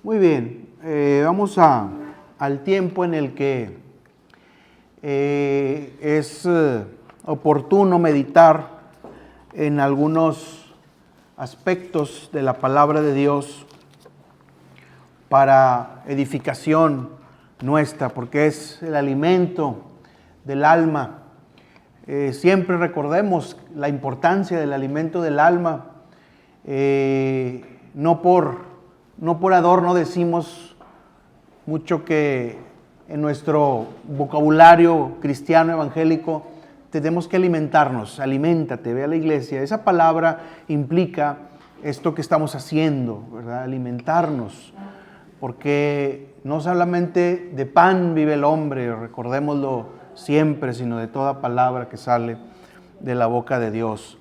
Muy bien, vamos al tiempo en el que es oportuno meditar en algunos aspectos de la palabra de Dios para edificación nuestra, porque es el alimento del alma. Siempre recordemos la importancia del alimento del alma. No por adorno decimos mucho que en nuestro vocabulario cristiano evangélico tenemos que alimentarnos. Aliméntate, ve a la iglesia. Esa palabra implica esto que estamos haciendo, ¿verdad? Alimentarnos, porque no solamente de pan vive el hombre, recordémoslo siempre, sino de toda palabra que sale de la boca de Dios.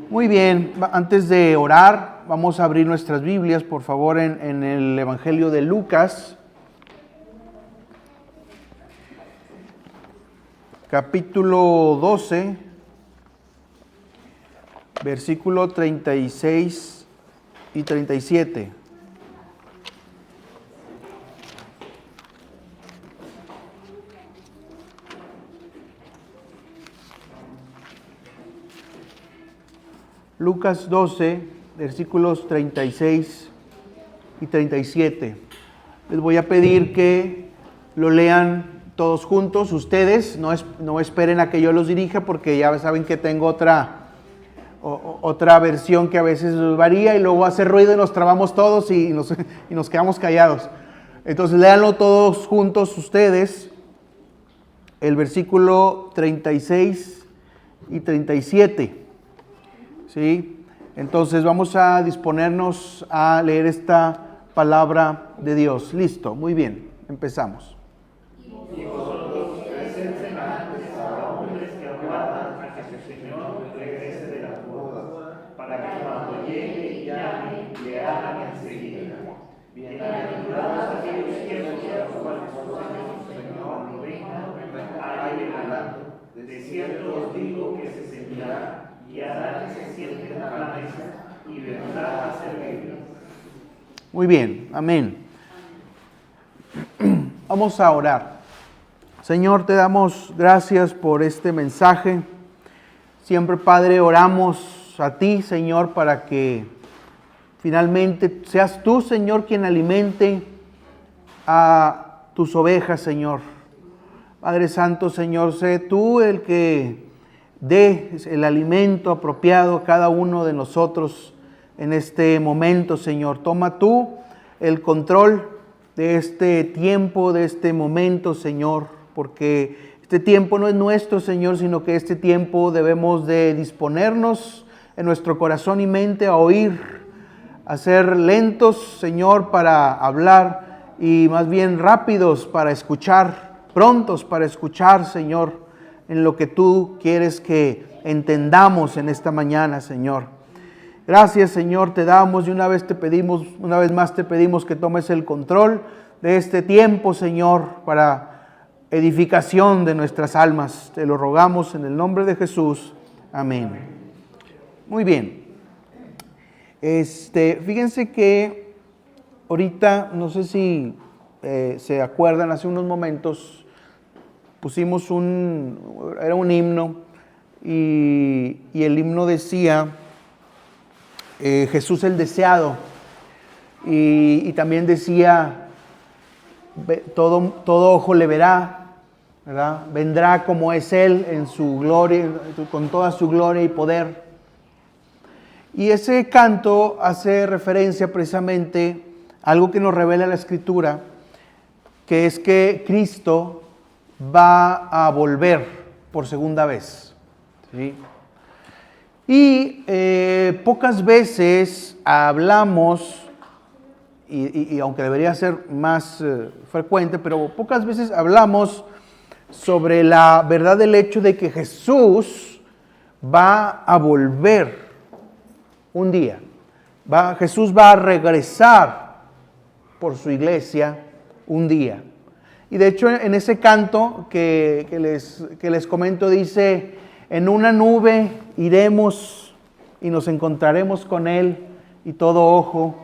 Muy bien, antes de orar, vamos a abrir nuestras Biblias, por favor, en el Evangelio de Lucas, capítulo 12, versículo 36 y 37. Lucas 12, versículos 36 y 37. Les voy a pedir que lo lean todos juntos. Ustedes no esperen a que yo los dirija, porque ya saben que tengo otra versión que a veces varía y luego hace ruido y nos trabamos todos y nos quedamos callados. Entonces léanlo todos juntos ustedes, el versículo 36 y 37. ¿Sí? Entonces vamos a disponernos a leer esta palabra de Dios. Listo, muy bien, empezamos. Y vosotros presenten antes a hombres que aguardan a que su Señor regrese de la boda, para que cuando llegue y llame, le hagan enseguida. Bienaventurados aquellos siervos a los cuales su Señor no venga, hay velando. De cierto os digo que se sentirá y hará que se sienten a la mesa y vendrá a servirlos. Muy bien, amén. Vamos a orar. Señor, te damos gracias por este mensaje. Siempre, Padre, oramos a ti, Señor, para que finalmente seas tú, Señor, quien alimente a tus ovejas, Señor. Padre Santo, Señor, sé tú el que dé el alimento apropiado a cada uno de nosotros en este momento, Señor. Toma tú el control de este tiempo, de este momento, Señor, porque este tiempo no es nuestro, Señor, sino que este tiempo debemos de disponernos en nuestro corazón y mente a oír, a ser lentos, Señor, para hablar y más bien rápidos para escuchar, prontos para escuchar, Señor, en lo que tú quieres que entendamos en esta mañana, Señor. Gracias, Señor, te damos y una vez más te pedimos que tomes el control de este tiempo, Señor, para edificación de nuestras almas. Te lo rogamos en el nombre de Jesús. Amén. Muy bien. Fíjense que ahorita, no sé si se acuerdan, hace unos momentos pusimos era un himno y el himno decía Jesús el deseado, y también decía todo ojo le verá, ¿verdad? Vendrá como es Él en su gloria, con toda su gloria y poder. Y ese canto hace referencia precisamente a algo que nos revela la Escritura, que es que Cristo va a volver por segunda vez, ¿sí? Y pocas veces hablamos, y aunque debería ser más frecuente, pero pocas veces hablamos sobre la verdad del hecho de que Jesús va a volver un día. Jesús va a regresar por su iglesia un día. Y de hecho en ese canto que les comento dice: en una nube iremos y nos encontraremos con Él y todo ojo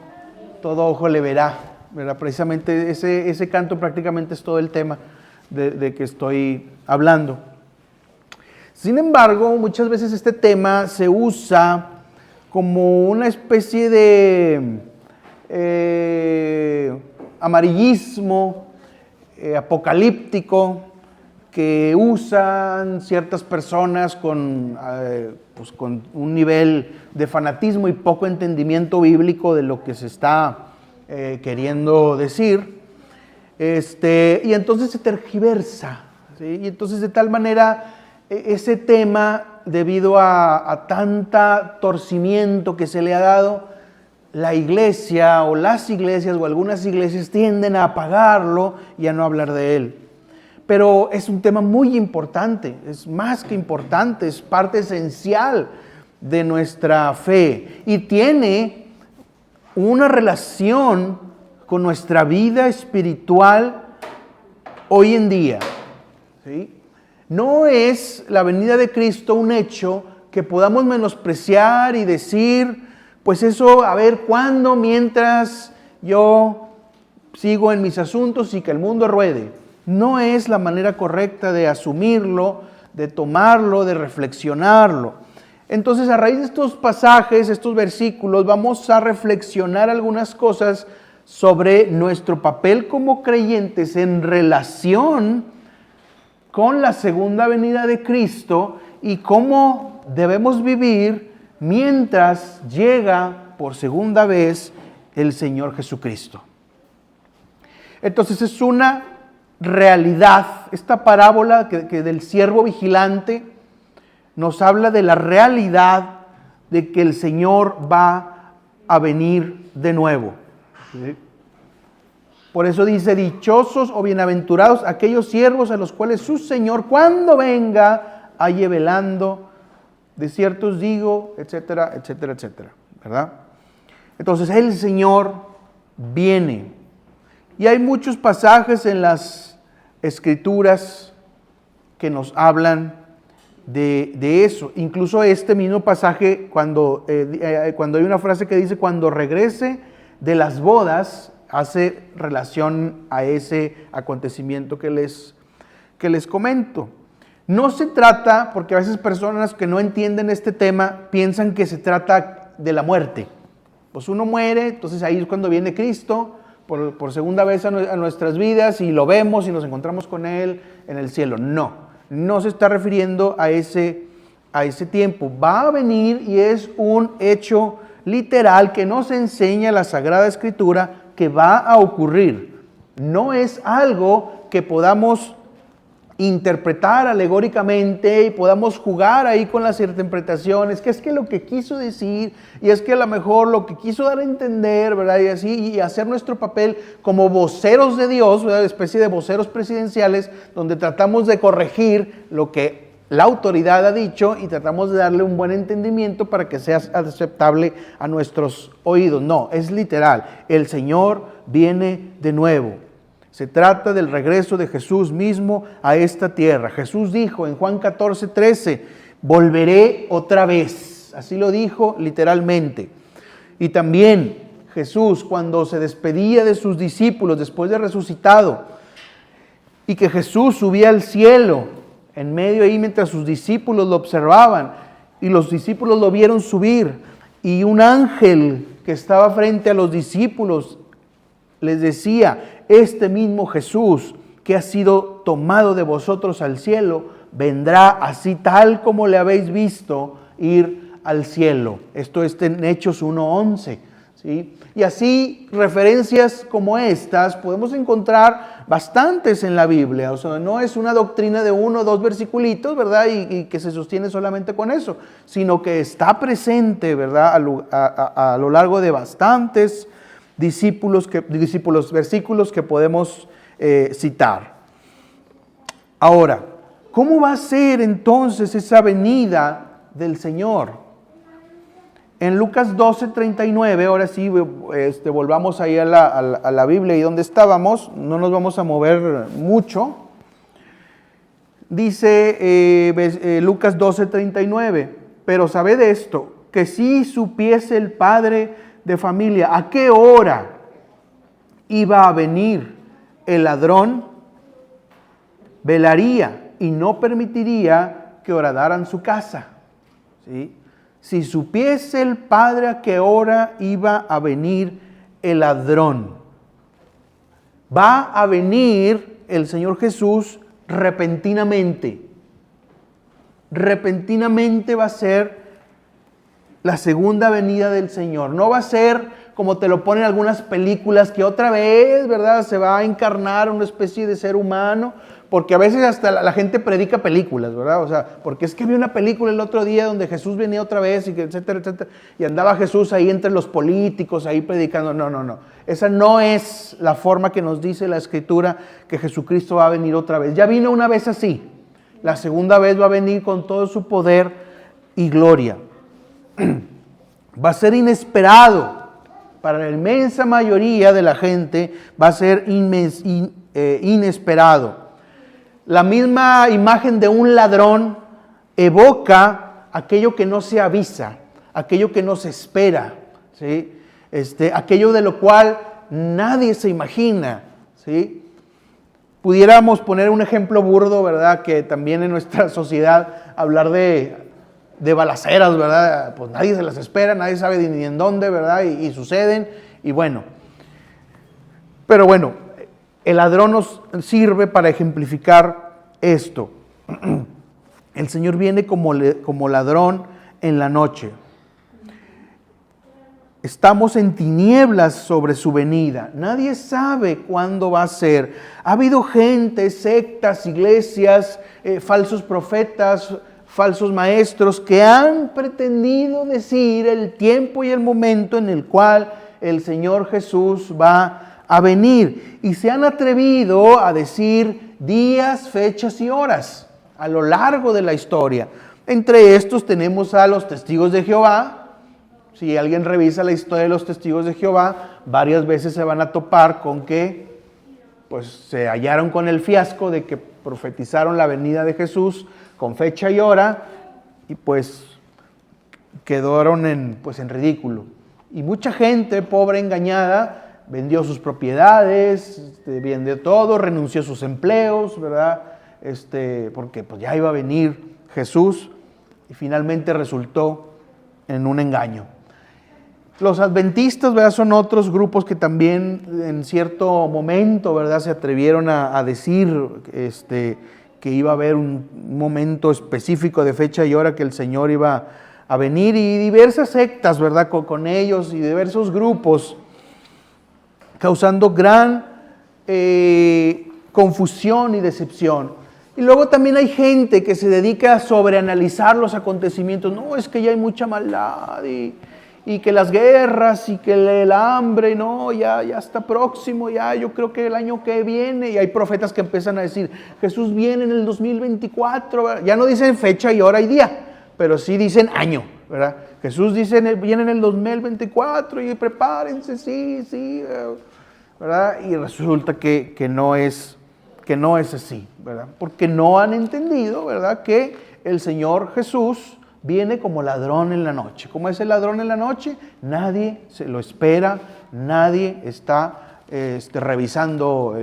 le verá. ¿verdad? Precisamente ese canto prácticamente es todo el tema de que estoy hablando. Sin embargo, muchas veces este tema se usa como una especie de amarillismo apocalíptico que usan ciertas personas con un nivel de fanatismo y poco entendimiento bíblico de lo que se está queriendo decir. Y entonces se tergiversa, ¿sí? Y entonces de tal manera ese tema, debido a tanta torcimiento que se le ha dado, la iglesia o las iglesias o algunas iglesias tienden a apagarlo y a no hablar de él. Pero es un tema muy importante, es más que importante, es parte esencial de nuestra fe y tiene una relación con nuestra vida espiritual hoy en día, ¿sí? No es la venida de Cristo un hecho que podamos menospreciar y decir, pues eso, a ver, ¿cuándo? Mientras yo sigo en mis asuntos y que el mundo ruede. No es la manera correcta de asumirlo, de tomarlo, de reflexionarlo. Entonces, a raíz de estos pasajes, estos versículos, vamos a reflexionar algunas cosas sobre nuestro papel como creyentes en relación con la segunda venida de Cristo y cómo debemos vivir mientras llega por segunda vez el Señor Jesucristo. Entonces es una realidad, esta parábola que del siervo vigilante nos habla de la realidad de que el Señor va a venir de nuevo. ¿Sí? Por eso dice, dichosos o bienaventurados aquellos siervos a los cuales su Señor, cuando venga, halle velando. De cierto os digo, etcétera, etcétera, etcétera, ¿verdad? Entonces el Señor viene. Y hay muchos pasajes en las Escrituras que nos hablan de eso. Incluso este mismo pasaje, cuando hay una frase que dice, cuando regrese de las bodas, hace relación a ese acontecimiento que les comento. No se trata, porque a veces personas que no entienden este tema piensan que se trata de la muerte. Pues uno muere, entonces ahí es cuando viene Cristo por segunda vez a nuestras vidas y lo vemos y nos encontramos con Él en el cielo. No se está refiriendo a ese tiempo. Va a venir y es un hecho literal que nos enseña la Sagrada Escritura que va a ocurrir. No es algo que podamos interpretar alegóricamente y podamos jugar ahí con las interpretaciones, que es que lo que quiso decir y es que a lo mejor lo que quiso dar a entender, ¿verdad? Y así, y hacer nuestro papel como voceros de Dios, ¿verdad? Especie de voceros presidenciales, donde tratamos de corregir lo que la autoridad ha dicho y tratamos de darle un buen entendimiento para que sea aceptable a nuestros oídos. No, es literal, el Señor viene de nuevo. Se trata del regreso de Jesús mismo a esta tierra. Jesús dijo en Juan 14:13, volveré otra vez. Así lo dijo literalmente. Y también Jesús, cuando se despedía de sus discípulos después de resucitado, y que Jesús subía al cielo, en medio ahí mientras sus discípulos lo observaban, y los discípulos lo vieron subir, y un ángel que estaba frente a los discípulos les decía, este mismo Jesús que ha sido tomado de vosotros al cielo, vendrá así tal como le habéis visto ir al cielo. Esto está en Hechos 1:11. ¿Sí? Y así, referencias como estas podemos encontrar bastantes en la Biblia. O sea, no es una doctrina de 1 o 2 versiculitos, ¿verdad? Y que se sostiene solamente con eso, sino que está presente, ¿verdad? A lo largo de bastantes versículos que podemos citar. Ahora, ¿cómo va a ser entonces esa venida del Señor? En Lucas 12:39, ahora sí, volvamos ahí a la Biblia y donde estábamos, no nos vamos a mover mucho. Dice Lucas 12:39, pero sabed esto, que si supiese el padre de familia a qué hora iba a venir el ladrón, velaría y no permitiría que horadaran su casa. ¿Sí? Si supiese el Padre a qué hora iba a venir el ladrón. Va a venir el Señor Jesús repentinamente. Repentinamente va a ser la segunda venida del Señor. No va a ser como te lo ponen algunas películas, que otra vez, ¿verdad?, se va a encarnar una especie de ser humano, porque a veces hasta la gente predica películas, ¿verdad? O sea, porque es que vi una película el otro día donde Jesús venía otra vez, y etcétera, etcétera, y andaba Jesús ahí entre los políticos, ahí predicando. No. Esa no es la forma que nos dice la Escritura que Jesucristo va a venir otra vez. Ya vino una vez así. La segunda vez va a venir con todo su poder y gloria. Va a ser inesperado. Para la inmensa mayoría de la gente va a ser inesperado. La misma imagen de un ladrón evoca aquello que no se avisa, aquello que no se espera, ¿sí? Aquello de lo cual nadie se imagina, ¿sí? Pudiéramos poner un ejemplo burdo, ¿verdad? Que también en nuestra sociedad hablar de balaceras, ¿verdad? Pues nadie se las espera, nadie sabe ni en dónde, ¿verdad? Y suceden, y bueno. Pero bueno, el ladrón nos sirve para ejemplificar esto. El Señor viene como ladrón en la noche. Estamos en tinieblas sobre su venida. Nadie sabe cuándo va a ser. Ha habido gente, sectas, iglesias, falsos profetas, falsos maestros que han pretendido decir el tiempo y el momento en el cual el Señor Jesús va a venir. Y se han atrevido a decir días, fechas y horas a lo largo de la historia. Entre estos tenemos a los testigos de Jehová. Si alguien revisa la historia de los testigos de Jehová, varias veces se van a topar con que pues, se hallaron con el fiasco de que profetizaron la venida de Jesús con fecha y hora, y pues quedaron en ridículo. Y mucha gente pobre, engañada, vendió sus propiedades, vendió todo, renunció a sus empleos, ¿verdad? Porque pues ya iba a venir Jesús, y finalmente resultó en un engaño. Los adventistas, ¿verdad?, son otros grupos que también en cierto momento, ¿verdad?, se atrevieron a decir que iba a haber un momento específico de fecha y hora que el Señor iba a venir, y diversas sectas, ¿verdad?, con ellos, y diversos grupos, causando gran confusión y decepción. Y luego también hay gente que se dedica a sobreanalizar los acontecimientos. No, es que ya hay mucha maldad, y que las guerras, y que el hambre, no, ya está próximo, ya yo creo que el año que viene, y hay profetas que empiezan a decir, Jesús viene en el 2024, ¿verdad? Ya no dicen fecha y hora y día, pero sí dicen año, ¿verdad? Jesús dice, viene en el 2024, y prepárense, sí, ¿verdad? Y resulta que no es así, ¿verdad? Porque no han entendido, ¿verdad?, que el Señor Jesús viene como ladrón en la noche. ¿Cómo es el ladrón en la noche? Nadie se lo espera, nadie está revisando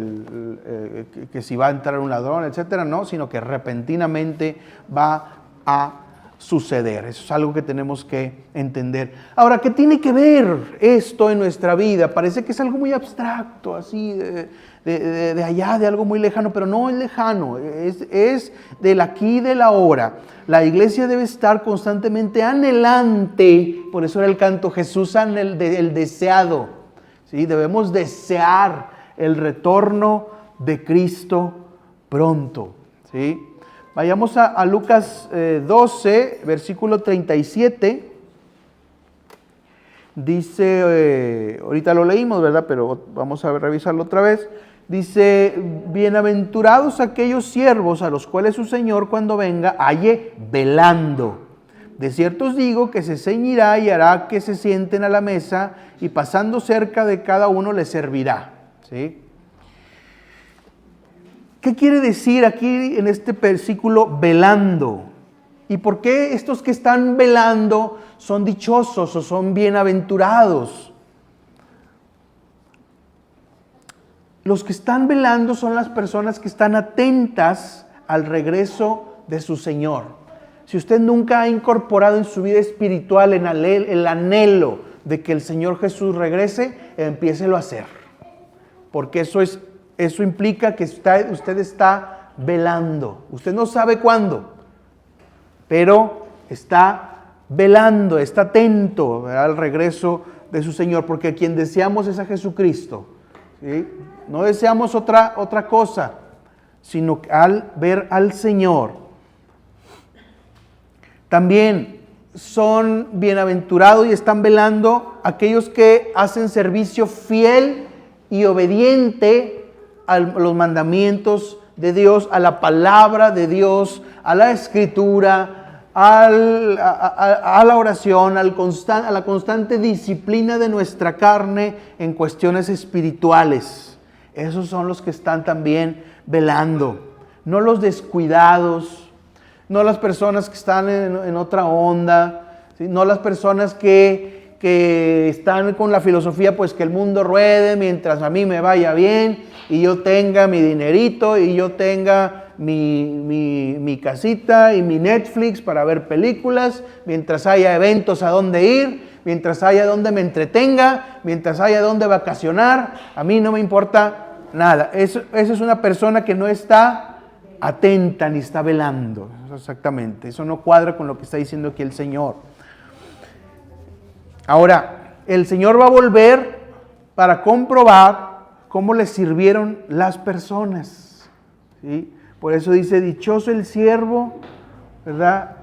que si va a entrar un ladrón, etcétera, no, sino que repentinamente va a suceder. Eso es algo que tenemos que entender. Ahora, ¿qué tiene que ver esto en nuestra vida? Parece que es algo muy abstracto, así de allá, de algo muy lejano, pero no es lejano, es del aquí y del ahora. La iglesia debe estar constantemente anhelante, por eso era el canto, Jesús el deseado, ¿sí? Debemos desear el retorno de Cristo pronto, ¿sí? Vayamos a Lucas 12, versículo 37. Dice, ahorita lo leímos, ¿verdad? Pero vamos a revisarlo otra vez. Dice, bienaventurados aquellos siervos a los cuales su Señor cuando venga halle velando. De cierto os digo que se ceñirá y hará que se sienten a la mesa, y pasando cerca de cada uno les servirá. ¿Sí? ¿Qué quiere decir aquí en este versículo velando? ¿Y por qué estos que están velando son dichosos o son bienaventurados? Los que están velando son las personas que están atentas al regreso de su Señor. Si usted nunca ha incorporado en su vida espiritual el anhelo de que el Señor Jesús regrese, empiécelo a hacer. Porque eso implica que usted está velando. Usted no sabe cuándo, pero está velando, está atento, ¿verdad?, al regreso de su Señor, porque a quien deseamos es a Jesucristo, ¿sí? No deseamos otra cosa, sino al ver al Señor. También son bienaventurados y están velando aquellos que hacen servicio fiel y obediente a los mandamientos de Dios, a la palabra de Dios, a la Escritura, a la oración, a la constante disciplina de nuestra carne en cuestiones espirituales. Esos son los que están también velando, no los descuidados, no las personas que están en otra onda, ¿sí? No las personas que están con la filosofía, pues que el mundo ruede mientras a mí me vaya bien y yo tenga mi dinerito y yo tenga mi casita y mi Netflix para ver películas, mientras haya eventos a donde ir, mientras haya donde me entretenga, mientras haya donde vacacionar, a mí no me importa nada. Esa es una persona que no está atenta ni está velando. Exactamente, eso no cuadra con lo que está diciendo aquí el Señor. Ahora, el Señor va a volver para comprobar cómo le sirvieron las personas, ¿sí? Por eso dice, dichoso el siervo, ¿verdad?,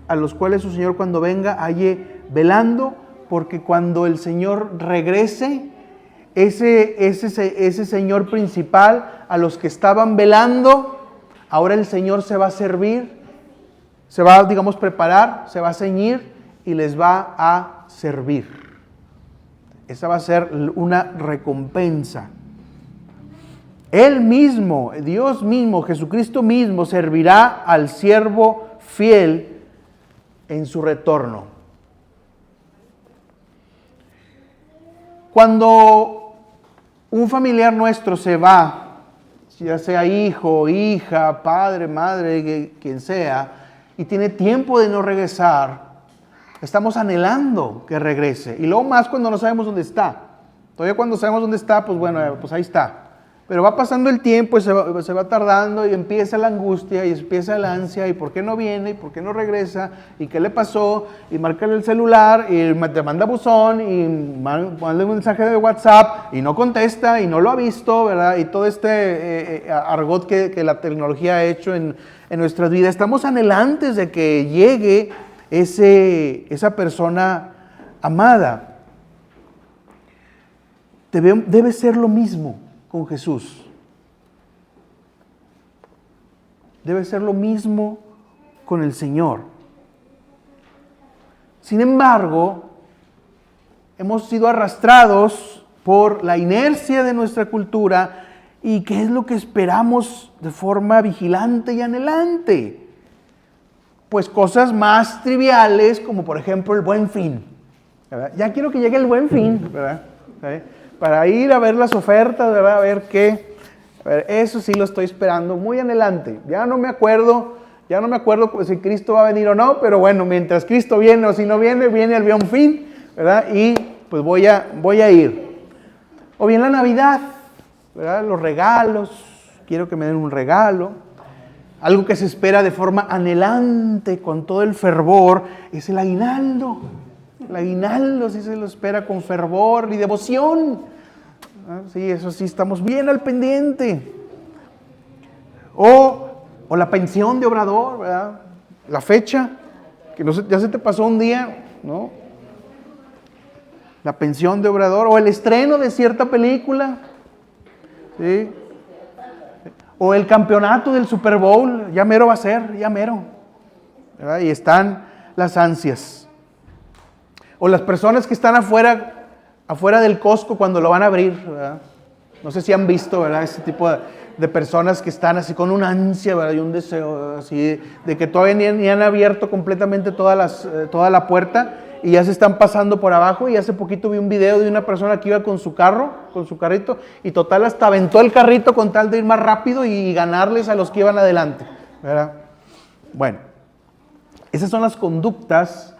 a los cuales su Señor cuando venga halle velando, porque cuando el Señor regrese, ese Señor principal, a los que estaban velando, ahora el Señor se va a servir, se va, digamos, preparar, se va a ceñir y les va a servir. Esa va a ser una recompensa. Él mismo, Dios mismo, Jesucristo mismo, servirá al siervo fiel en su retorno. Cuando un familiar nuestro se va, ya sea hijo, hija, padre, madre, quien sea, y tiene tiempo de no regresar, estamos anhelando que regrese. Y luego más cuando no sabemos dónde está. Todavía cuando sabemos dónde está, pues bueno, pues ahí está. Pero va pasando el tiempo y se va tardando y empieza la angustia y empieza la ansia y por qué no viene y por qué no regresa y qué le pasó y márcale el celular y te manda buzón y manda un mensaje de WhatsApp y no contesta y no lo ha visto, ¿verdad? Y todo este argot que la tecnología ha hecho en nuestras vidas. Estamos anhelantes de que llegue esa persona amada. Debe ser lo mismo con Jesús. Debe ser lo mismo con el Señor. Sin embargo, hemos sido arrastrados por la inercia de nuestra cultura y qué es lo que esperamos de forma vigilante y anhelante. Pues cosas más triviales como por ejemplo el Buen Fin, ¿verdad? Ya quiero que llegue el Buen Fin, ¿verdad? ¿Sí? Para ir a ver las ofertas, ¿verdad? A ver qué. A ver, eso sí lo estoy esperando muy anhelante. Ya no me acuerdo si Cristo va a venir o no, pero bueno, mientras Cristo viene o si no viene, viene el Buen Fin, ¿verdad? Y pues voy a ir. O bien la Navidad, ¿verdad? Los regalos, quiero que me den un regalo. Algo que se espera de forma anhelante, con todo el fervor, es el aguinaldo. El aguinaldo sí se lo espera con fervor y devoción. Sí, eso sí, estamos bien al pendiente. O la pensión de Obrador, ¿verdad? La fecha, que no sé, ya se te pasó un día, ¿no? La pensión de Obrador, o el estreno de cierta película, ¿sí? O el campeonato del Super Bowl, ya mero va a ser, ya mero, ¿verdad? Y están las ansias. O las personas que están afuera del Costco cuando lo van a abrir, ¿verdad? No sé si han visto, ¿verdad? Ese tipo de personas que están así con una ansia, ¿verdad? Y un deseo así de que todavía ni han abierto completamente toda la puerta y ya se están pasando por abajo. Y hace poquito vi un video de una persona que iba con su carro, con su carrito, y total hasta aventó el carrito con tal de ir más rápido y ganarles a los que iban adelante, ¿verdad? Bueno, esas son las conductas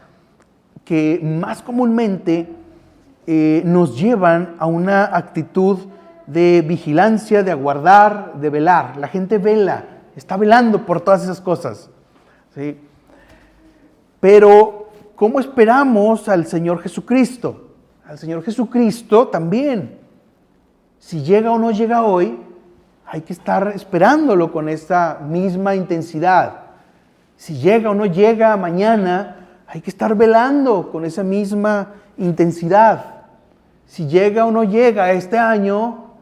que más comúnmente nos llevan a una actitud de vigilancia, de aguardar, de velar. La gente vela, está velando por todas esas cosas, ¿sí? Pero, ¿cómo esperamos al Señor Jesucristo? Al Señor Jesucristo también. Si llega o no llega hoy, hay que estar esperándolo con esta misma intensidad. Si llega o no llega mañana, hay que estar velando con esa misma intensidad. Si llega o no llega este año,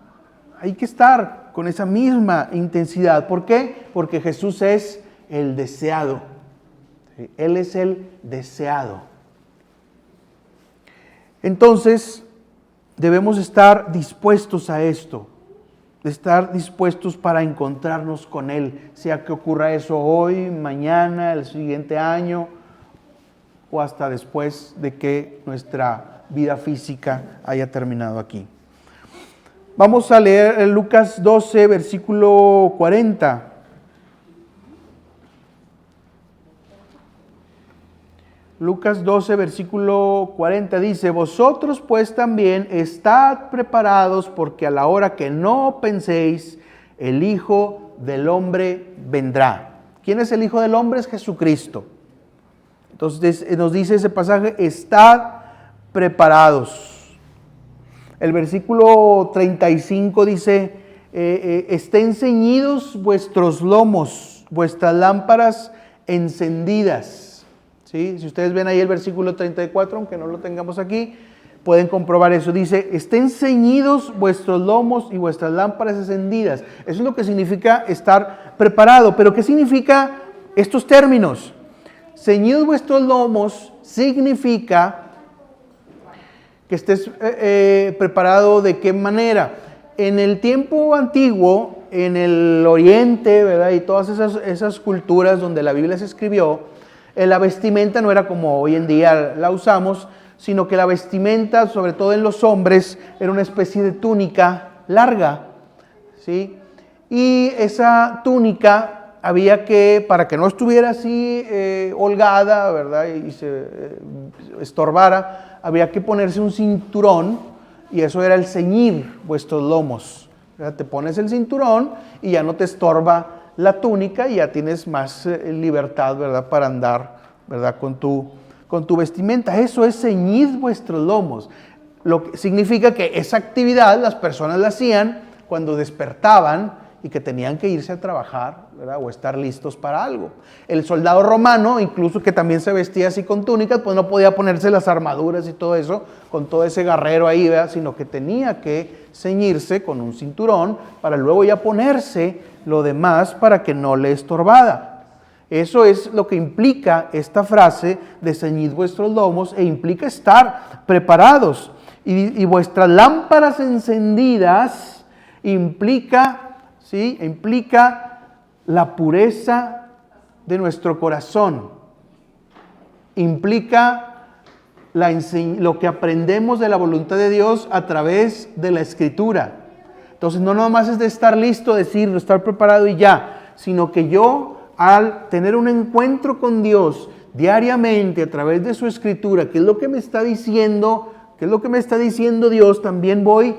hay que estar con esa misma intensidad. ¿Por qué? Porque Jesús es el deseado. Él es el deseado. Entonces, debemos estar dispuestos a esto, de estar dispuestos para encontrarnos con Él, sea que ocurra eso hoy, mañana, el siguiente año, o hasta después de que nuestra vida física haya terminado aquí. Vamos a leer Lucas 12, versículo 40. Lucas 12, versículo 40 dice: vosotros pues también estad preparados, porque a la hora que no penséis, el Hijo del Hombre vendrá. ¿Quién es el Hijo del Hombre? Es Jesucristo. Entonces nos dice ese pasaje: estad preparados. El versículo 35 dice: estén ceñidos vuestros lomos, vuestras lámparas encendidas. ¿Sí? Si ustedes ven ahí el versículo 34, aunque no lo tengamos aquí, pueden comprobar eso. Dice: estén ceñidos vuestros lomos y vuestras lámparas encendidas. Eso es lo que significa estar preparado. Pero ¿qué significa estos términos? Ceñidos vuestros lomos significa que estés preparado. ¿De qué manera? En el tiempo antiguo, en el Oriente, ¿verdad? Y todas esas culturas donde la Biblia se escribió, la vestimenta no era como hoy en día la usamos, sino que la vestimenta, sobre todo en los hombres, era una especie de túnica larga, ¿sí? Y esa túnica había que, para que no estuviera así holgada, ¿verdad? Y se estorbara, había que ponerse un cinturón, y eso era el ceñir vuestros lomos, ¿verdad? Te pones el cinturón y ya no te estorba la túnica y ya tienes más libertad, ¿verdad? Para andar, ¿verdad? Con tu vestimenta. Eso es ceñid vuestros lomos. Lo que significa que esa actividad las personas la hacían cuando despertaban y que tenían que irse a trabajar, ¿verdad? O estar listos para algo. El soldado romano, incluso que también se vestía así con túnicas, pues no podía ponerse las armaduras y todo eso, con todo ese guerrero ahí, ¿verdad? Sino que tenía que ceñirse con un cinturón para luego ya ponerse lo demás para que no le estorbara. Eso es lo que implica esta frase de ceñid vuestros lomos, e implica estar preparados. Y vuestras lámparas encendidas implica la pureza de nuestro corazón, implica lo que aprendemos de la voluntad de Dios a través de la Escritura. Entonces no nomás es de estar listo, decir, estar preparado y ya, sino que yo, al tener un encuentro con Dios diariamente a través de su Escritura, ¿qué es lo que me está diciendo? ¿Qué es lo que me está diciendo Dios? También voy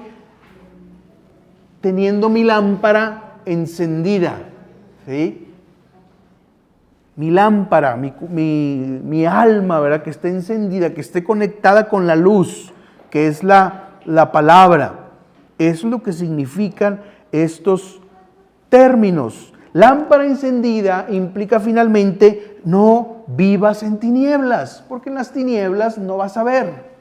teniendo mi lámpara encendida, ¿sí? Mi lámpara, mi alma, ¿verdad? Que esté encendida, que esté conectada con la luz, que es la palabra. Eso es lo que significan estos términos. Lámpara encendida implica finalmente no vivas en tinieblas, porque en las tinieblas no vas a ver.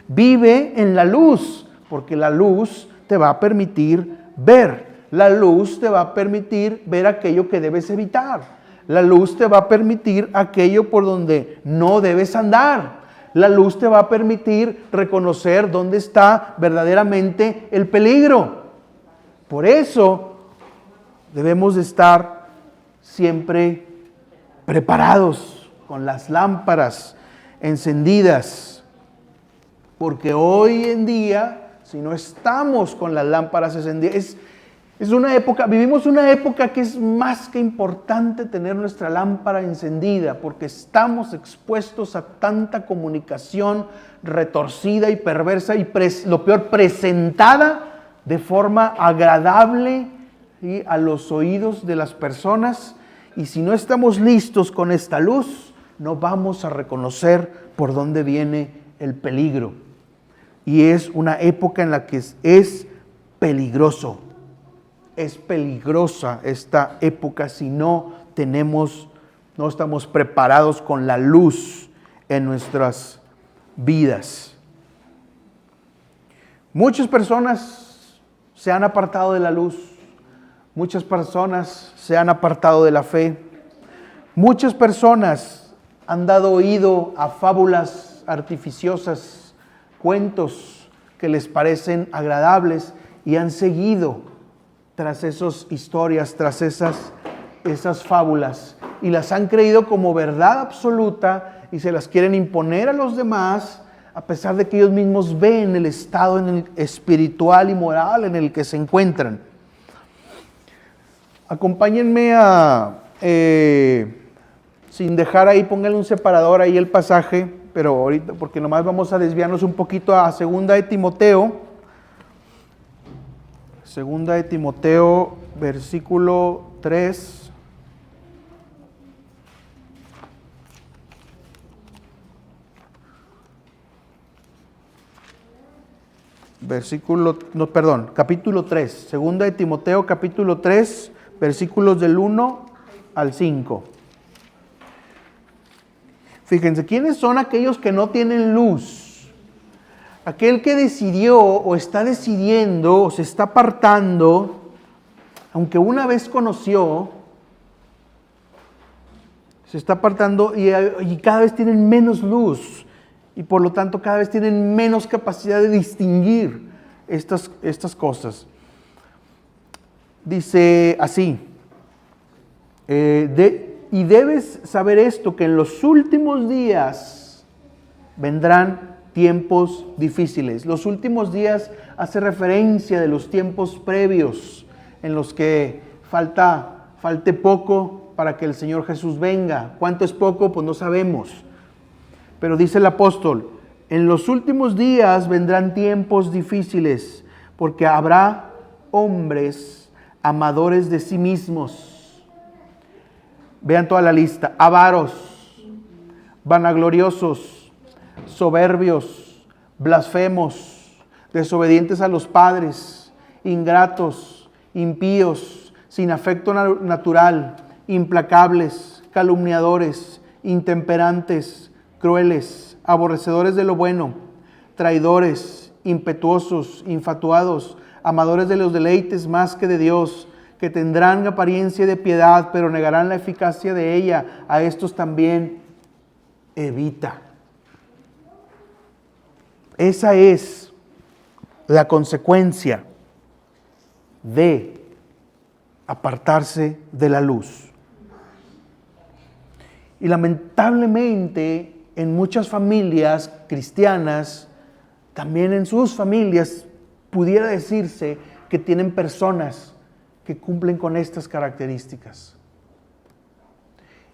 Vive en la luz, porque la luz te va a permitir ver. La luz te va a permitir ver aquello que debes evitar. La luz te va a permitir aquello por donde no debes andar. La luz te va a permitir reconocer dónde está verdaderamente el peligro. Por eso debemos de estar siempre preparados con las lámparas encendidas. Porque hoy en día, si no estamos con las lámparas encendidas, es una época, vivimos una época que es más que importante tener nuestra lámpara encendida, porque estamos expuestos a tanta comunicación retorcida y perversa y lo peor, presentada de forma agradable, ¿sí?, a los oídos de las personas. Y si no estamos listos con esta luz, no vamos a reconocer por dónde viene el peligro. Y es una época en la que es peligroso. Es peligrosa esta época si no estamos preparados con la luz en nuestras vidas. Muchas personas se han apartado de la luz. Muchas personas se han apartado de la fe. Muchas personas han dado oído a fábulas artificiosas, cuentos que les parecen agradables y han seguido tras esas historias, tras esas fábulas, y las han creído como verdad absoluta y se las quieren imponer a los demás, a pesar de que ellos mismos ven el estado en el espiritual y moral en el que se encuentran. Acompáñenme sin dejar ahí, pónganle un separador ahí el pasaje, pero ahorita, porque nomás vamos a desviarnos un poquito a 2 de Timoteo. 2 de Timoteo, versículo 3. Capítulo 3. 2 de Timoteo, capítulo 3, versículos del 1 al 5. Fíjense, ¿quiénes son aquellos que no tienen luz? Aquel que decidió o está decidiendo o se está apartando, aunque una vez conoció, se está apartando y cada vez tienen menos luz y por lo tanto cada vez tienen menos capacidad de distinguir estas cosas. Dice así, y debes saber esto, que en los últimos días vendrán tiempos difíciles. Los últimos días hace referencia de los tiempos previos en los que falte poco para que el Señor Jesús venga. ¿Cuánto es poco? Pues no sabemos. Pero dice el apóstol, en los últimos días vendrán tiempos difíciles, porque habrá hombres amadores de sí mismos. Vean toda la lista: avaros, vanagloriosos, soberbios, blasfemos, desobedientes a los padres, ingratos, impíos, sin afecto natural, implacables, calumniadores, intemperantes, crueles, aborrecedores de lo bueno, traidores, impetuosos, infatuados, amadores de los deleites más que de Dios, que tendrán apariencia de piedad, pero negarán la eficacia de ella. A estos también evita. Esa es la consecuencia de apartarse de la luz. Y lamentablemente en muchas familias cristianas, también en sus familias, pudiera decirse que tienen personas que cumplen con estas características.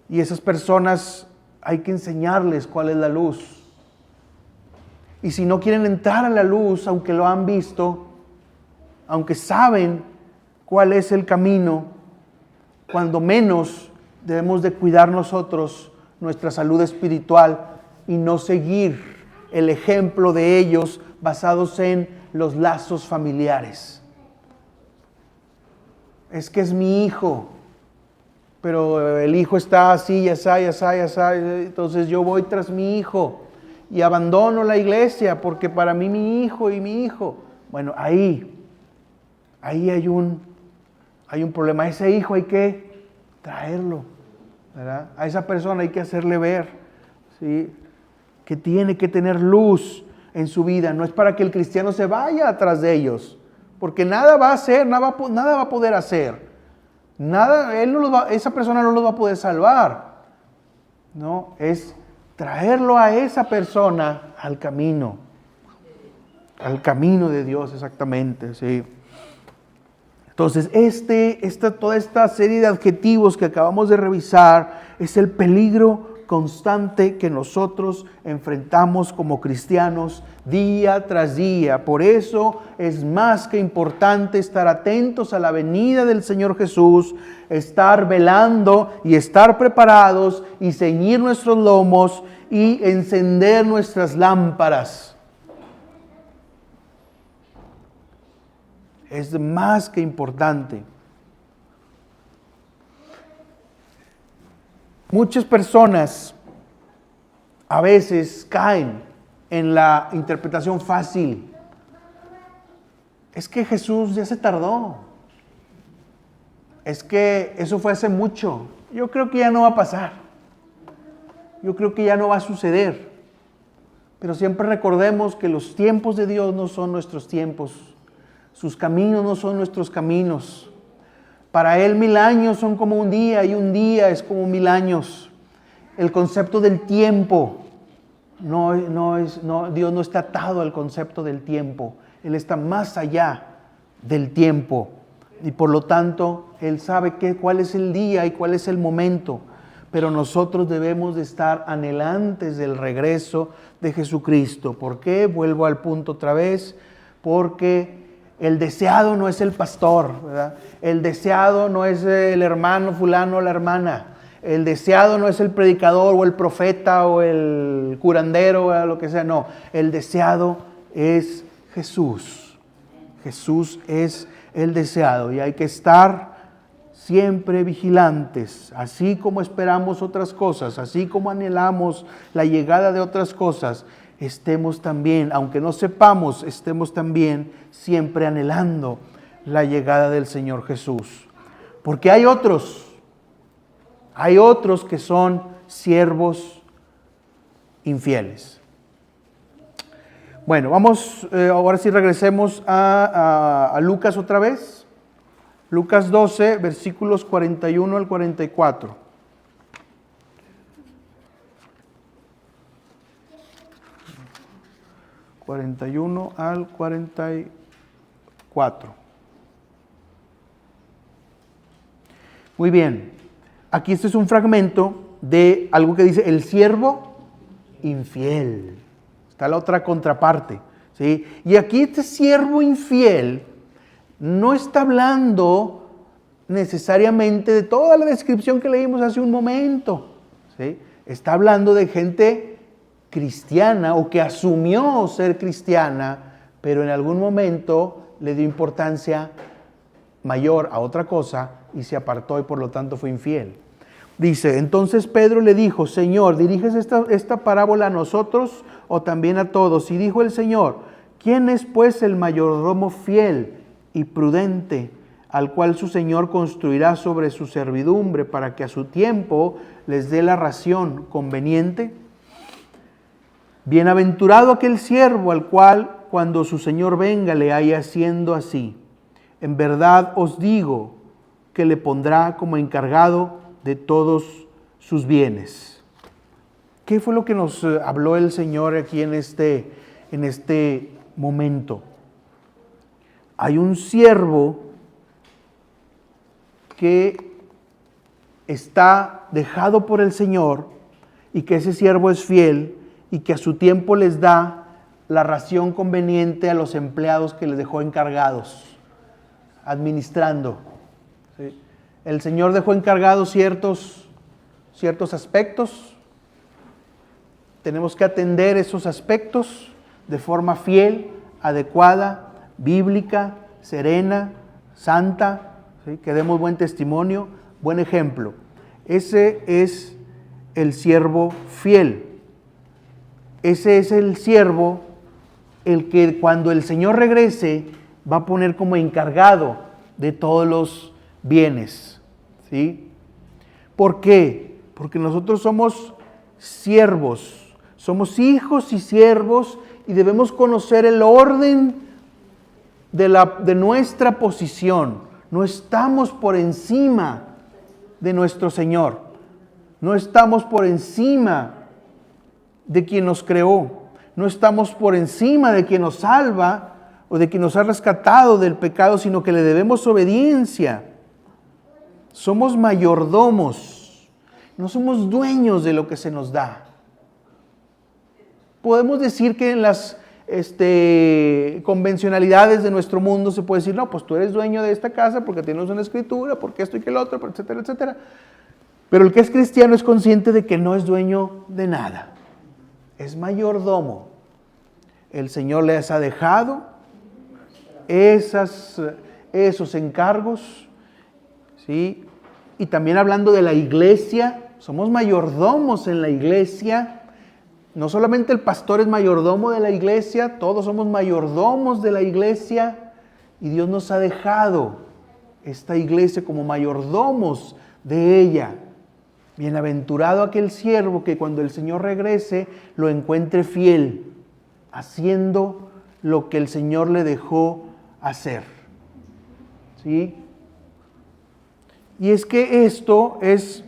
Y esas personas hay que enseñarles cuál es la luz. Y si no quieren entrar a la luz, aunque lo han visto, aunque saben cuál es el camino, cuando menos debemos de cuidar nosotros nuestra salud espiritual y no seguir el ejemplo de ellos basados en los lazos familiares. Es que es mi hijo, pero el hijo está así, ya está, entonces yo voy tras mi hijo y abandono la iglesia porque para mí mi hijo. Bueno, ahí hay un problema. A ese hijo hay que traerlo, ¿verdad? A esa persona hay que hacerle ver, ¿sí?, que tiene que tener luz en su vida. No es para que el cristiano se vaya atrás de ellos, porque nada va a hacer, nada va a poder hacer. Esa persona no los va a poder salvar. No, es traerlo a esa persona al camino de Dios exactamente, ¿sí? Entonces, toda esta serie de adjetivos que acabamos de revisar es el peligro constante que nosotros enfrentamos como cristianos día tras día. Por eso es más que importante estar atentos a la venida del Señor Jesús, estar velando y estar preparados y ceñir nuestros lomos y encender nuestras lámparas. Es más que importante. Muchas personas a veces caen en la interpretación fácil. Es que Jesús ya se tardó. Es que eso fue hace mucho. Yo creo que ya no va a pasar. Yo creo que ya no va a suceder. Pero siempre recordemos que los tiempos de Dios no son nuestros tiempos. Sus caminos no son nuestros caminos. Para Él 1000 años son como un día y un día es como 1000 años. El concepto del tiempo, Dios no está atado al concepto del tiempo. Él está más allá del tiempo. Y por lo tanto, Él sabe cuál es el día y cuál es el momento. Pero nosotros debemos de estar anhelantes del regreso de Jesucristo. ¿Por qué? Vuelvo al punto otra vez. Porque el deseado no es el pastor, ¿verdad? El deseado no es el hermano fulano o la hermana. El deseado no es el predicador o el profeta o el curandero o lo que sea. No, el deseado es Jesús. Jesús es el deseado y hay que estar siempre vigilantes. Así como esperamos otras cosas, así como anhelamos la llegada de otras cosas, estemos también, aunque no sepamos, estemos también siempre anhelando la llegada del Señor Jesús. Porque hay otros que son siervos infieles. Bueno, vamos, ahora sí regresemos a Lucas otra vez. Lucas 12, versículos 41 al 44. 41 al 44. Muy bien. Aquí este es un fragmento de algo que dice el siervo infiel. Está la otra contraparte, ¿sí? Y aquí este siervo infiel no está hablando necesariamente de toda la descripción que leímos hace un momento, ¿sí? Está hablando de gente cristiana o que asumió ser cristiana, pero en algún momento le dio importancia mayor a otra cosa y se apartó y por lo tanto fue infiel. Dice, entonces Pedro le dijo, Señor, ¿diriges esta parábola a nosotros o también a todos? Y dijo el Señor, ¿quién es pues el mayordomo fiel y prudente, al cual su Señor construirá sobre su servidumbre para que a su tiempo les dé la ración conveniente? Bienaventurado aquel siervo al cual cuando su Señor venga le haya haciendo así. En verdad os digo que le pondrá como encargado de todos sus bienes. ¿Qué fue lo que nos habló el Señor aquí en este momento? Hay un siervo que está dejado por el Señor y que ese siervo es fiel y que a su tiempo les da la ración conveniente a los empleados que les dejó encargados, administrando. ¿Sí? El Señor dejó encargados ciertos aspectos. Tenemos que atender esos aspectos de forma fiel, adecuada, bíblica, serena, santa, ¿sí? Que demos buen testimonio, buen ejemplo. Ese es el siervo fiel. Ese es el siervo el que cuando el Señor regrese va a poner como encargado de todos los bienes, ¿sí? ¿Por qué? Porque nosotros somos siervos, somos hijos y siervos y debemos conocer el orden de nuestra posición. No estamos por encima de nuestro Señor, no estamos por encima de quien nos creó. No estamos por encima de quien nos salva o de quien nos ha rescatado del pecado, sino que le debemos obediencia. Somos mayordomos, no somos dueños de lo que se nos da. Podemos decir que en las convencionalidades de nuestro mundo se puede decir, no, pues tú eres dueño de esta casa porque tienes una escritura, porque esto y que el otro, etcétera, etcétera. Pero el que es cristiano es consciente de que no es dueño de nada. Es mayordomo. El Señor les ha dejado esos encargos, ¿sí? Y también hablando de la iglesia, somos mayordomos en la iglesia. No solamente el pastor es mayordomo de la iglesia, todos somos mayordomos de la iglesia y Dios nos ha dejado esta iglesia como mayordomos de ella. Bienaventurado aquel siervo que cuando el Señor regrese lo encuentre fiel, haciendo lo que el Señor le dejó hacer. ¿Sí? Y es que esto es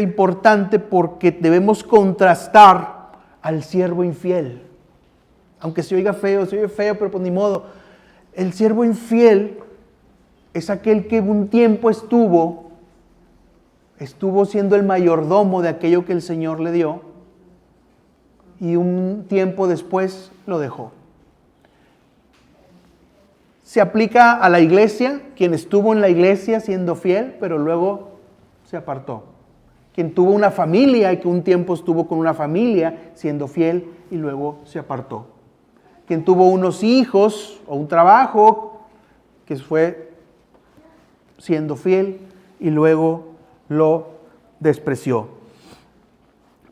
importante porque debemos contrastar al siervo infiel. Aunque se oiga feo, pero pues ni modo. El siervo infiel es aquel que un tiempo estuvo siendo el mayordomo de aquello que el Señor le dio y un tiempo después lo dejó. Se aplica a la iglesia, quien estuvo en la iglesia siendo fiel, pero luego se apartó. Quien tuvo una familia y que un tiempo estuvo con una familia siendo fiel y luego se apartó. Quien tuvo unos hijos o un trabajo que fue siendo fiel y luego lo despreció.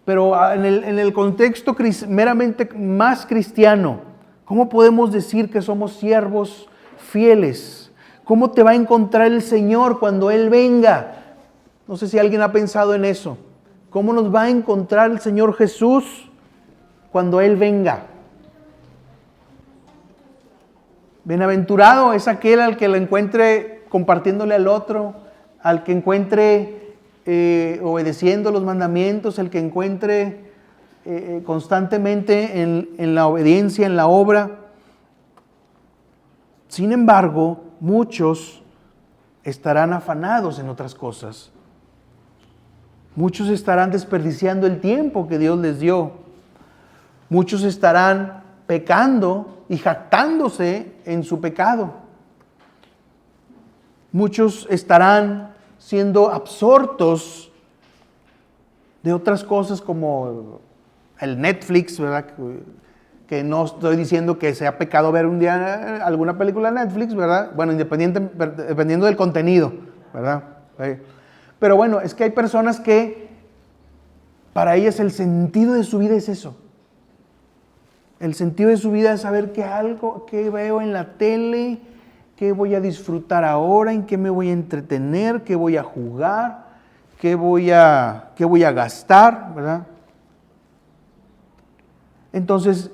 Pero en el contexto meramente más cristiano, ¿cómo podemos decir que somos siervos fieles? ¿Cómo te va a encontrar el Señor cuando Él venga? No sé si alguien ha pensado en eso. ¿Cómo nos va a encontrar el Señor Jesús cuando Él venga? Bienaventurado es aquel al que lo encuentre compartiéndole al otro, al que encuentre obedeciendo los mandamientos, el que encuentre constantemente en la obediencia, en la obra. Sin embargo, muchos estarán afanados en otras cosas. Muchos estarán desperdiciando el tiempo que Dios les dio. Muchos estarán pecando y jactándose en su pecado. Muchos estarán siendo absortos de otras cosas como el Netflix, ¿verdad? Que no estoy diciendo que sea pecado ver un día alguna película de Netflix, ¿verdad? Bueno, dependiendo del contenido, ¿verdad? Pero bueno, es que hay personas que para ellas el sentido de su vida es eso. El sentido de su vida es saber qué veo en la tele, qué voy a disfrutar ahora, en qué me voy a entretener, qué voy a jugar, qué voy a gastar, ¿verdad? Entonces,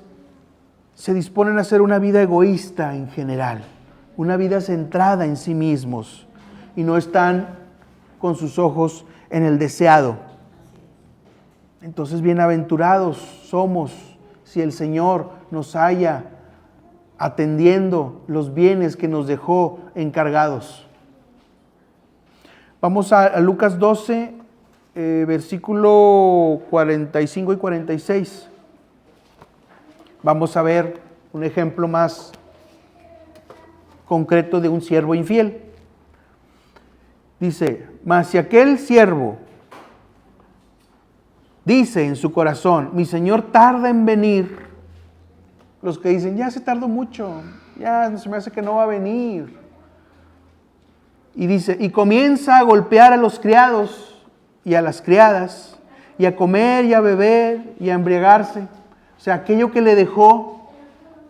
se disponen a hacer una vida egoísta en general, una vida centrada en sí mismos y no están con sus ojos en el deseado. Entonces, bienaventurados somos si el Señor nos halla atendiendo los bienes que nos dejó encargados. Vamos a Lucas 12, versículo 45 y 46. Vamos a ver un ejemplo más concreto de un siervo infiel. Dice, mas si aquel siervo dice en su corazón, mi Señor tarda en venir, los que dicen, ya se tardó mucho, ya se me hace que no va a venir. Y dice, y comienza a golpear a los criados y a las criadas, y a comer y a beber y a embriagarse. O sea, aquello que le dejó,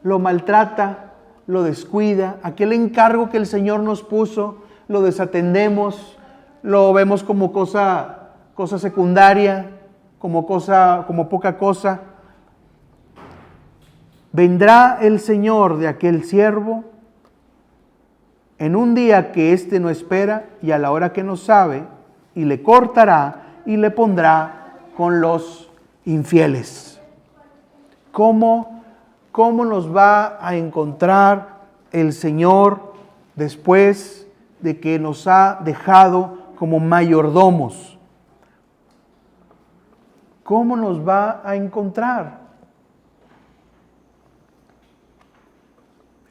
lo maltrata, lo descuida. Aquel encargo que el Señor nos puso, lo desatendemos, lo vemos como cosa secundaria, como poca cosa. Vendrá el Señor de aquel siervo en un día que éste no espera y a la hora que no sabe, y le cortará y le pondrá con los infieles. ¿Cómo nos va a encontrar el Señor después de que nos ha dejado como mayordomos? ¿Cómo nos va a encontrar?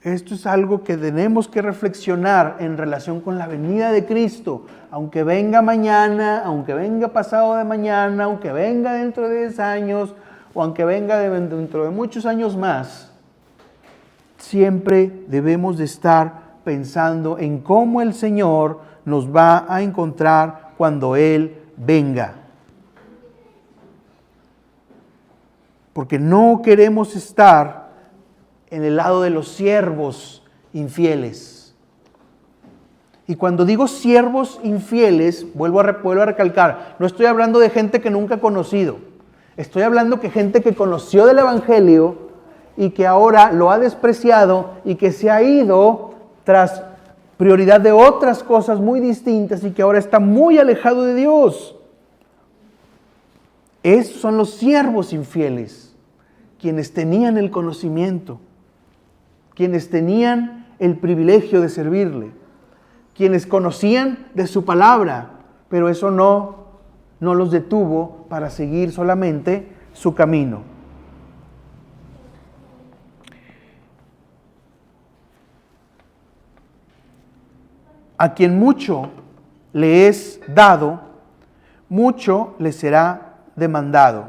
Esto es algo que tenemos que reflexionar en relación con la venida de Cristo. Aunque venga mañana, aunque venga pasado de mañana, aunque venga dentro de 10 años, o aunque venga dentro de muchos años más, siempre debemos de estar pensando en cómo el Señor nos va a encontrar cuando Él venga. Porque no queremos estar en el lado de los siervos infieles. Y cuando digo siervos infieles, vuelvo a recalcar, no estoy hablando de gente que nunca he conocido. Estoy hablando de gente que conoció del Evangelio y que ahora lo ha despreciado y que se ha ido tras prioridad de otras cosas muy distintas y que ahora está muy alejado de Dios. Esos son los siervos infieles, quienes tenían el conocimiento, quienes tenían el privilegio de servirle, quienes conocían de su palabra, pero eso no los detuvo para seguir solamente su camino. A quien mucho le es dado, mucho le será demandado.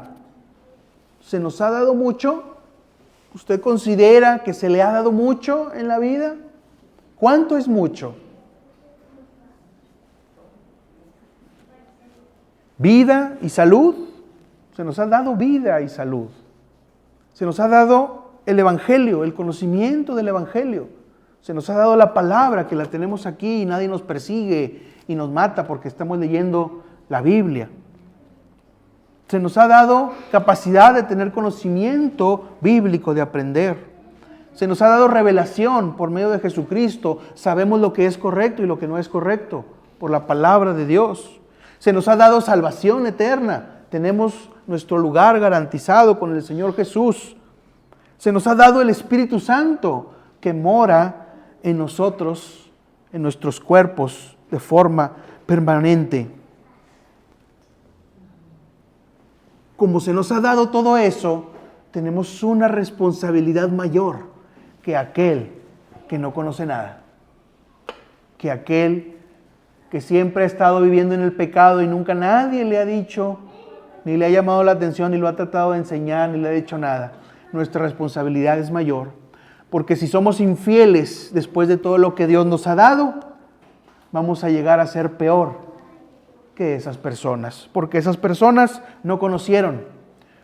¿Se nos ha dado mucho? ¿Usted considera que se le ha dado mucho en la vida? ¿Cuánto es mucho? ¿Vida y salud? Se nos ha dado vida y salud. Se nos ha dado el Evangelio, el conocimiento del Evangelio. Se nos ha dado la palabra que la tenemos aquí y nadie nos persigue y nos mata porque estamos leyendo la Biblia. Se nos ha dado capacidad de tener conocimiento bíblico, de aprender. Se nos ha dado revelación por medio de Jesucristo. Sabemos lo que es correcto y lo que no es correcto por la palabra de Dios. Se nos ha dado salvación eterna. Tenemos nuestro lugar garantizado con el Señor Jesús. Se nos ha dado el Espíritu Santo que mora en nosotros, en nuestros cuerpos, de forma permanente. Como se nos ha dado todo eso, tenemos una responsabilidad mayor que aquel que no conoce nada, que aquel que siempre ha estado viviendo en el pecado y nunca nadie le ha dicho, ni le ha llamado la atención, ni lo ha tratado de enseñar, ni le ha dicho nada. Nuestra responsabilidad es mayor, porque si somos infieles después de todo lo que Dios nos ha dado, vamos a llegar a ser peor que esas personas, porque esas personas no conocieron,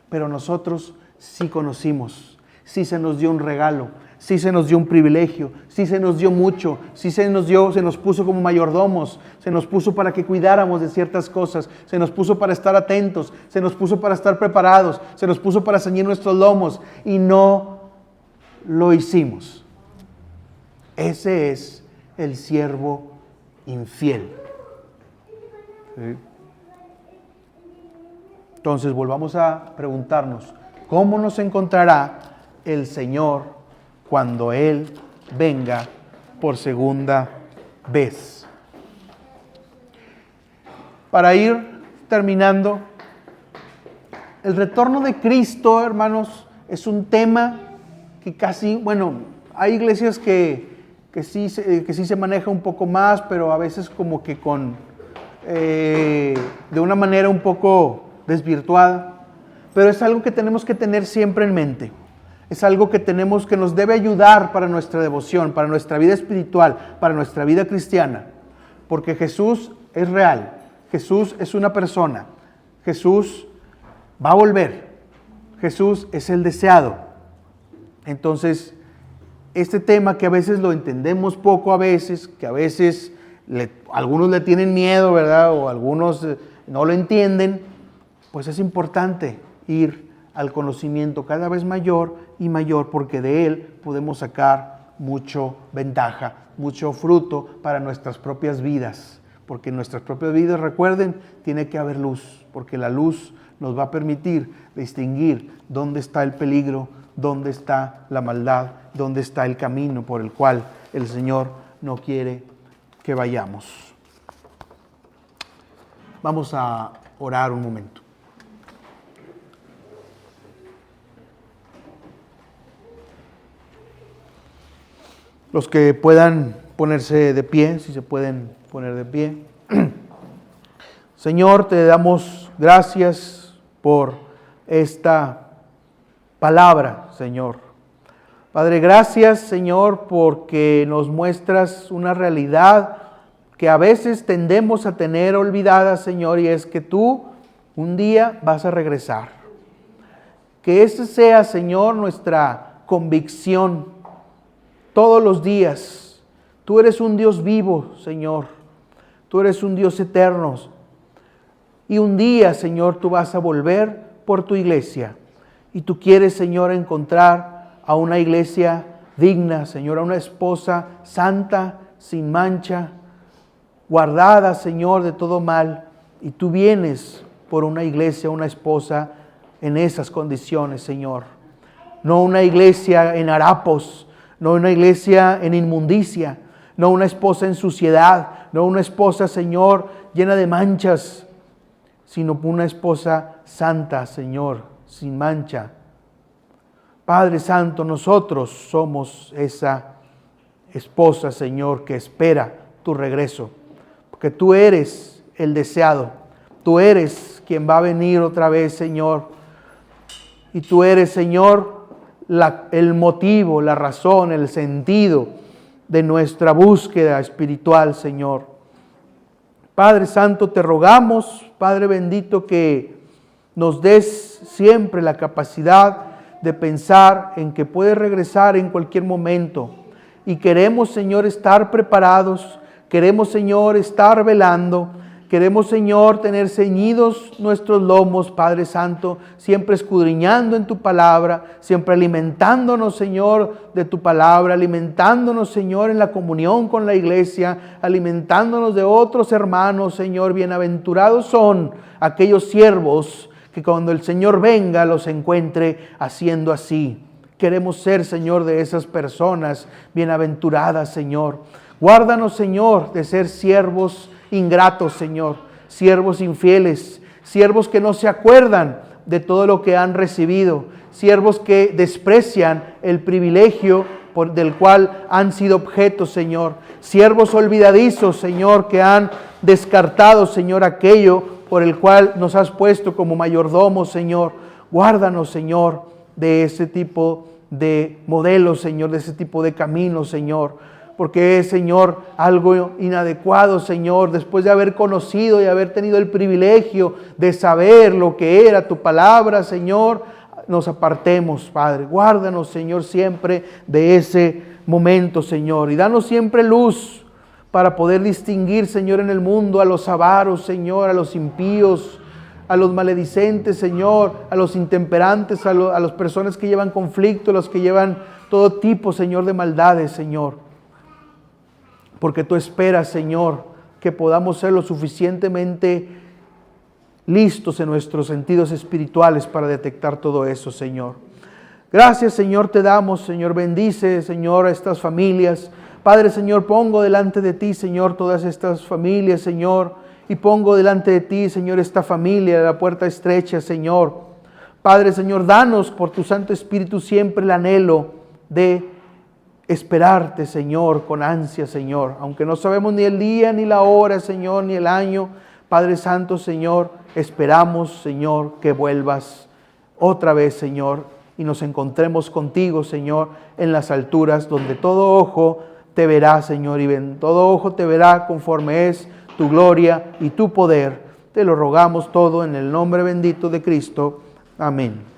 pero nosotros sí conocimos, sí se nos dio un regalo, sí se nos dio un privilegio, sí se nos dio mucho, sí se nos puso como mayordomos, se nos puso para que cuidáramos de ciertas cosas, se nos puso para estar atentos, se nos puso para estar preparados, se nos puso para ceñir nuestros lomos y no lo hicimos. Ese es el siervo infiel. Entonces volvamos a preguntarnos, ¿cómo nos encontrará el Señor cuando Él venga por segunda vez? Para ir terminando, el retorno de Cristo, hermanos, es un tema que casi, hay iglesias que sí se maneja un poco más, pero a veces como que de una manera un poco desvirtuada, pero es algo que tenemos que tener siempre en mente. Es algo que nos debe ayudar para nuestra devoción, para nuestra vida espiritual, para nuestra vida cristiana, porque Jesús es real, Jesús es una persona, Jesús va a volver, Jesús es el deseado. Entonces, este tema que a veces lo entendemos poco, a veces, que a veces algunos le tienen miedo, ¿verdad? O algunos no lo entienden, pues es importante ir al conocimiento cada vez mayor y mayor, porque de él podemos sacar mucho ventaja, mucho fruto para nuestras propias vidas, porque en nuestras propias vidas, recuerden, tiene que haber luz, porque la luz nos va a permitir distinguir dónde está el peligro, dónde está la maldad, dónde está el camino por el cual el Señor no quiere que vayamos. Vamos a orar un momento. Los que puedan ponerse de pie, si se pueden poner de pie. Señor, te damos gracias por esta palabra, Señor. Padre, gracias, Señor, porque nos muestras una realidad que a veces tendemos a tener olvidada, Señor, y es que tú un día vas a regresar. Que ese sea, Señor, nuestra convicción todos los días. Tú eres un Dios vivo, Señor. Tú eres un Dios eterno. Y un día, Señor, tú vas a volver por tu iglesia. Y tú quieres, Señor, encontrar a una iglesia digna, Señor, a una esposa santa, sin mancha, guardada, Señor, de todo mal. Y tú vienes por una iglesia, una esposa en esas condiciones, Señor. No una iglesia en harapos, no una iglesia en inmundicia, no una esposa en suciedad, no una esposa, Señor, llena de manchas, sino una esposa santa, Señor, sin mancha. Padre Santo, nosotros somos esa esposa, Señor, que espera tu regreso, porque tú eres el deseado, tú eres quien va a venir otra vez, Señor, y tú eres, Señor, el motivo, la razón, el sentido de nuestra búsqueda espiritual, Señor. Padre Santo, te rogamos, Padre bendito, que nos des siempre la capacidad de pensar en que puedes regresar en cualquier momento. Y queremos, Señor, estar preparados, queremos, Señor, estar velando, queremos, Señor, tener ceñidos nuestros lomos, Padre Santo, siempre escudriñando en tu palabra, siempre alimentándonos, Señor, de tu palabra, alimentándonos, Señor, en la comunión con la iglesia, alimentándonos de otros hermanos, Señor. Bienaventurados son aquellos siervos que cuando el Señor venga los encuentre haciendo así. Queremos ser, Señor, de esas personas bienaventuradas, Señor. Guárdanos, Señor, de ser siervos ingratos, Señor, siervos infieles, siervos que no se acuerdan de todo lo que han recibido, siervos que desprecian el privilegio del cual han sido objeto, Señor, siervos olvidadizos, Señor, que han descartado, Señor, aquello por el cual nos has puesto como mayordomos, Señor. Guárdanos, Señor, de ese tipo de modelos, Señor, de ese tipo de caminos, Señor. Porque es, Señor, algo inadecuado, Señor, después de haber conocido y haber tenido el privilegio de saber lo que era tu palabra, Señor, nos apartemos, Padre. Guárdanos, Señor, siempre de ese momento, Señor, y danos siempre luz para poder distinguir, Señor, en el mundo a los avaros, Señor, a los impíos, a los maledicentes, Señor, a los intemperantes, a las personas que llevan conflicto, a los que llevan todo tipo, Señor, de maldades, Señor. Porque tú esperas, Señor, que podamos ser lo suficientemente listos en nuestros sentidos espirituales para detectar todo eso, Señor. Gracias, Señor, te damos, Señor. Bendice, Señor, a estas familias. Padre, Señor, pongo delante de ti, Señor, todas estas familias, Señor. Y pongo delante de ti, Señor, esta familia de la puerta estrecha, Señor. Padre, Señor, danos por tu Santo Espíritu siempre el anhelo de esperarte, Señor, con ansia, Señor. Aunque no sabemos ni el día, ni la hora, Señor, ni el año. Padre Santo, Señor, esperamos, Señor, que vuelvas otra vez, Señor, y nos encontremos contigo, Señor, en las alturas, donde todo ojo te verá, Señor, y todo ojo te verá conforme es tu gloria y tu poder. Te lo rogamos todo en el nombre bendito de Cristo. Amén.